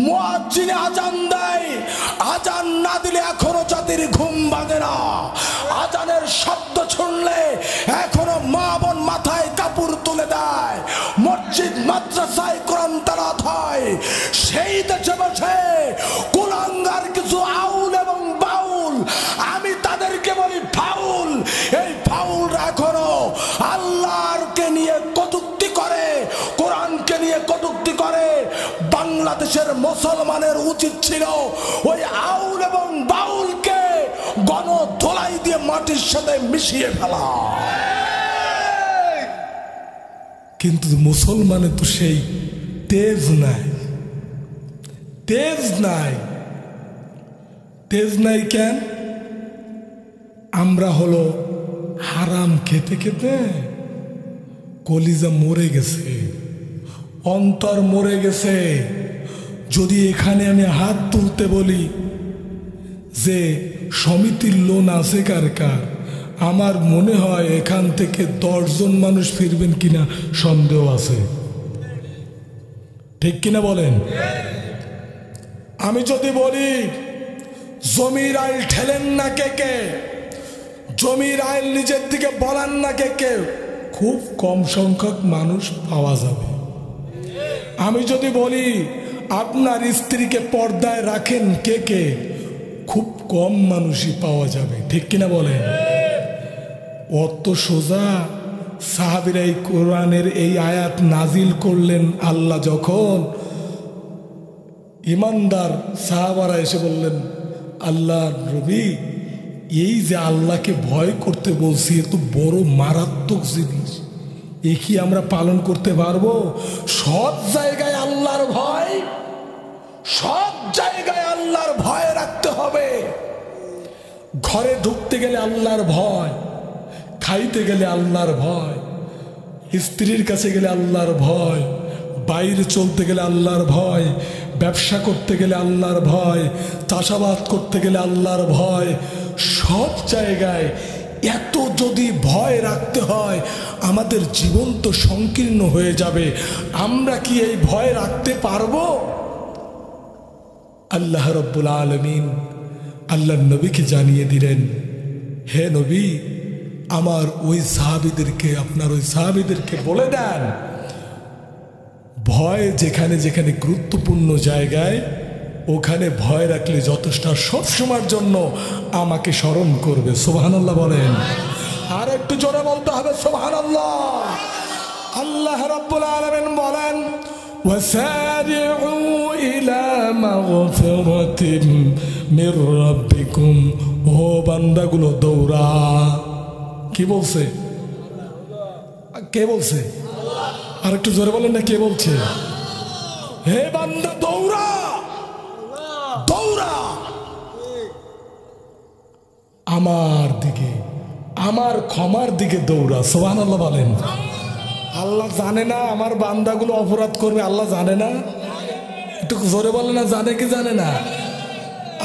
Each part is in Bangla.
মুয়াজ্জিনে আজান দেয়, আজান না দিলে এখনো জাতির ঘুম ভাঙে না। আজানের শব্দ শুনলে এখনো মা বোন মাথায় কাপড় তুলে দেয়। মসজিদ মাদ্রাসায় কোরআন তেলাওয়াত হয়। সেই দেশে বসে কুলাঙ্গার কিছু আউল এবং বাউল, আমি তাদেরকে বলি ফাউল, এই ফাউলরা এখনো আল্লাহকে নিয়ে কটূক্তি করে, কোরআনকে নিয়ে কটূক্তি করে। বাংলাদেশের মুসলমানের উচিত ছিল ওই আউল এবং বাউলকে গণধোলাই দিয়ে মাটির সাথে মিশিয়ে ফেলা। কিন্তু মুসলমানের তো সেই তেজ নাই, তেজ নাই। তেজ নাই কেন? আমরা হলো হারাম খেতে খেতে কলিজা মরে গেছে, অন্তর মরে গেছে। যদি এখানে আমি হাত তুলতে বলি যে সমিতির লোন আছে কার কার, আমার মনে হয় এখান থেকে 10 জন মানুষ ফিরবেন কিনা সন্দেহ আছে। ঠিক কিনা বলেন? আমি যদি বলি জমির আইল ঠেলেন না কে কে, জমির আইল নিজের দিকে বলান না কে কে, খুব কম সংখ্যক মানুষ পাওয়া যাবে। আমি যদি বলি আপনার স্ত্রীকে পর্দায় রাখেন কে কে, খুব কম মানুষই পাওয়া যাবে। ঠিক কিনা বলেন? অত সোজা সাহাবীরা এই কোরআনের এই আয়াত নাজিল করলেন। আল্লাহ যখন ইমানদার সাহাবারা এসে বললেন, আল্লাহ নবী, এই যে আল্লাহকে ভয় করতে বলছি, এ তো বড় মারাত্মক জিনিস, এ কি আমরা পালন করতে পারবো? সব জায়গায় আল্লাহর ভয়, সব জায়গায় আল্লাহর ভয় রাখতে হবে। ঘরে ঢুকতে গেলে আল্লাহর ভয়, খাইতে গেলে আল্লাহর ভয়, স্ত্রীর কাছে গেলে আল্লাহর ভয়, বাইরে চলতে গেলে আল্লাহর ভয়, ব্যবসা করতে গেলে আল্লাহর ভয়, চাষাবাদ করতে গেলে আল্লাহর ভয়। সব জায়গায় এত যদি ভয় রাখতে হয়, আমাদের জীবন তো সংকীর্ণ হয়ে যাবে। আমরা কি এই ভয় রাখতে পারবো? আল্লাহ রাব্বুল আলামিন আল্লাহর নবীকে জানিয়ে দিলেন, হে নবী, আমার ওই সাহাবীদেরকে, আপনার ওই সাহাবীদেরকে বলে দেন, ভয় যেখানে যেখানে গুরুত্বপূর্ণ জায়গায়, ওখানে ভয় রাখলে যথেষ্ট। সব সময়ের জন্য আমাকে স্মরণ করবে। সুবহানাল্লাহ বলেন। আর একটু জোরে বলতে হবে সুবহানাল্লাহ। আল্লাহ রাব্বুল আলামিন বলেন, ওয়াসারিউ ইলা মাগফিরাতিম মির রাব্বিকুম, ও বান্দাগুলো দৌড়া। কি বলছে? কে বলছে? আর একটু জোরে বলেন না, কে বলছে? হে বান্দা দৌড়া, দৌড়া আমার দিকে, আমার ক্ষমার দিকে দৌড়া। সুবহানাল্লাহ বলেন। আল্লাহ জানে না আমার বান্দাগুলো অপরাধ করবে? আল্লাহ জানে না? একটু জোরে বলে না, জানে কি জানে না?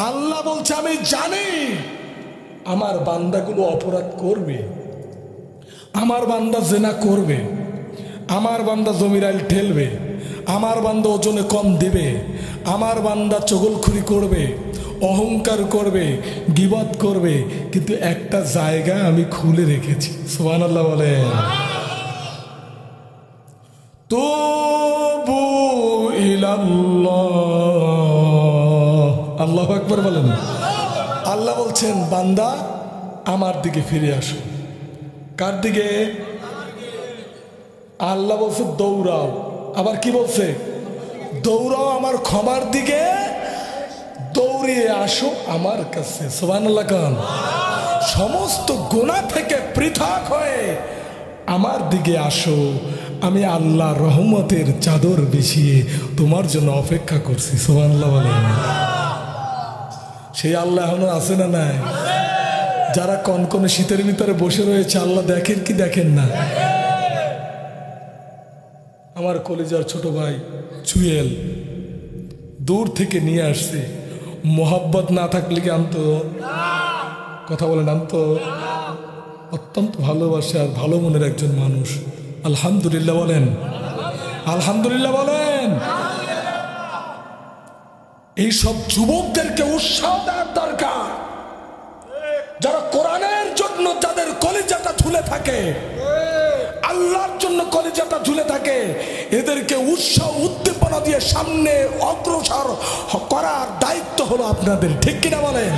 আল্লাহ বলছে আমি জানি আমার বান্দাগুলো অপরাধ করবে, আমার বান্দা জেনা করবে, আমার বান্দা জমির আইল ঠেলবে, আমার বান্দা ওজনে কম দেবে, আমার বান্দা চগলখুরি করবে, অহংকার করবে, গীবত করবে। কিন্তু একটা জায়গা আমি খুলে রেখেছি। সুবহানাল্লাহ বলেন। তুবু ইলাল্লাহ, আল্লাহু আকবার বলেন। আল্লাহ বলছেন, বান্দা আমার দিকে ফিরে আসো। কার দিকে? আল্লাহ বলছে দৌড়াও। আবার কি বলছে? দৌড়াও আমার ক্ষমার দিকে, দৌড়িয়ে আসো আমার কাছে। সুবহানাল্লাহ কান। সমস্ত গুনাহ থেকে পৃথক হয়ে আমার দিকে আসো, আমি আল্লাহ রহমতের চাদর বিছিয়ে তোমার জন্য অপেক্ষা করছি। সুবহানাল্লাহ বলেন। সেই আল্লাহ এখনো আছে না নাই? যারা কনকনে শীতের ভিতরে বসে রয়েছে, আল্লাহ দেখেন কি দেখেন না? আমার কলেজের ছোট ভাই চুয়েল দূর থেকে নিয়ে আসছে। মোহাব্বত না থাকলে কি আনতো? কথা বলেন, আনতো? অত্যন্ত ভালোবাসে আর ভালো মনের একজন মানুষ। আলহামদুলিল্লাহ বলেন, আলহামদুলিল্লাহ বলেন। এইসব যুবকদেরকে উৎসাহ দেওয়ার দরকার, যারা কোরআনের জন্য যাদের কলিজাটা ঝুলে থাকে, আল্লাহর জন্য কলিজাটা ঝুলে থাকে, এদেরকে উৎসাহ উদ্দীপনা দিয়ে সামনে অগ্রসর করার দায়িত্ব হলো আপনাদের। ঠিক কিনা বলেন?